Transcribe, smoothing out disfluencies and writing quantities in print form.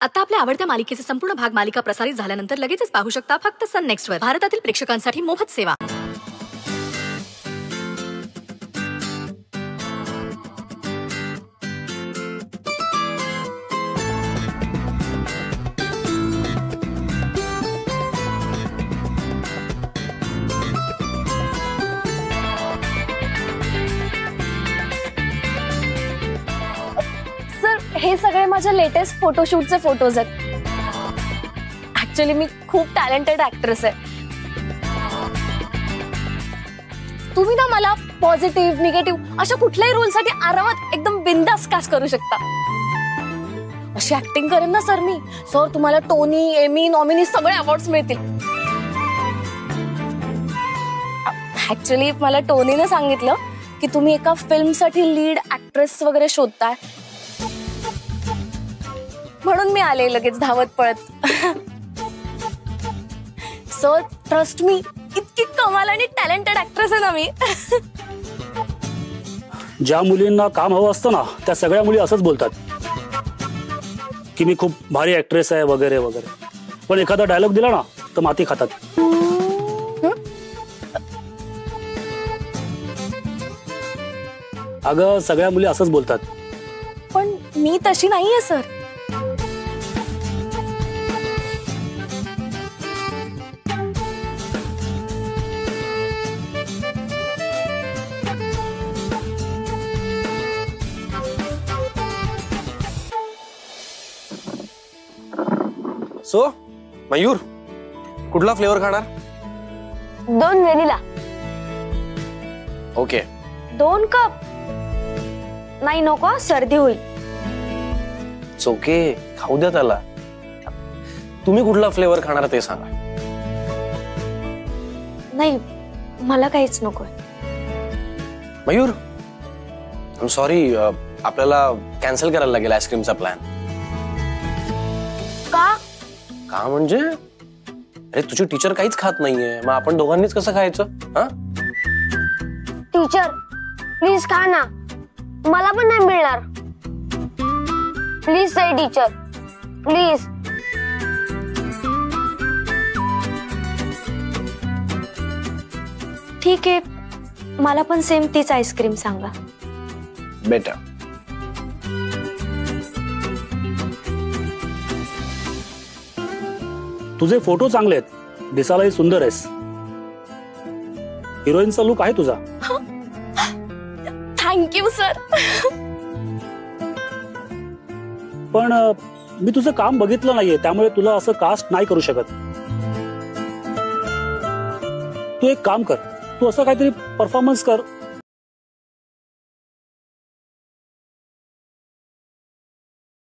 आता आपल्या आवडत्या मालिकेचे संपूर्ण भाग मालिका प्रसारित झाल्यानंतर लगेचच पाहू शकता फक्त सन नेक्स्ट वर. भारतातील प्रेक्षकांसाठी मोफत सेवा. हे सगळे माझ्या लेटेस्ट फोटोशूटचे फोटोज आहेत. ऍक्च्युली मी खूप टॅलेंटेड ऍक्ट्रेस आहे. तुम्ही ना मला पॉझिटिव्ह निगेटिव्ह अशा कुठल्याही रोलसाठी आरामात एकदम बिंदास कास्ट करू शकता. अशी ऍक्टिंग करेन ना सर मी, सर तुम्हाला टोनी, एमी, नॉमिनी सगळे अवॉर्ड्स मिळतील. ऍक्च्युली मला टोनीने सांगितलं की तुम्ही एका फिल्मसाठी लीड ऍक्ट्रेस वगैरे शोधताय, म्हणून मी आले लगेच धावत पळत. सर ट्रस्ट मी, इतकी कमाल आणि टॅलेंटेड ऍक्ट्रेस आहे ना मी. ज्या मुलींना काम हवं असतं ना त्या सगळ्या मुली असंच बोलतात की मी खूप भारी ऍक्ट्रेस आहे वगैरे वगैरे, पण एखादा डायलॉग दिला ना तर माती खातात. अगं सगळ्या मुली असंच बोलतात. पण मी तशी नाहीये सर. सो मयूर, कुठला फ्लेवर खाणार? 2 व्हॅनिला. ओके. 2 कप नाही, नको सर्दी होईल. ओके, खाऊ द्या त्याला. तुम्ही कुठला फ्लेवर खाणार ते सांगा. नाही, मला काहीच नकोय. मयूर आय एम सॉरी, आपल्याला कॅन्सल करायला लागेल आईस्क्रीमचा प्लॅन. का म्हणजे? अरे तुझी टीचर काहीच खात नाहीये, मग आपण दोघांनीच कसं खायचं? हा टीचर प्लीज खा ना, मला पण नाही मिळणार. Please say teacher please. ठीक आहे, मला पण सेम तीच आईस्क्रीम सांगा. बेटर. तुझे फोटो चांगले आहेत, दिसायलाही सुंदर आहेस. हिरोईनचा लुक आहे तुझा. Thank you sir. पण मी तुझं काम बघितलं नाहीये, त्यामुळे तुला असं कास्ट नाही करू शकत. तू एक काम कर, तू असं काहीतरी परफॉर्मन्स कर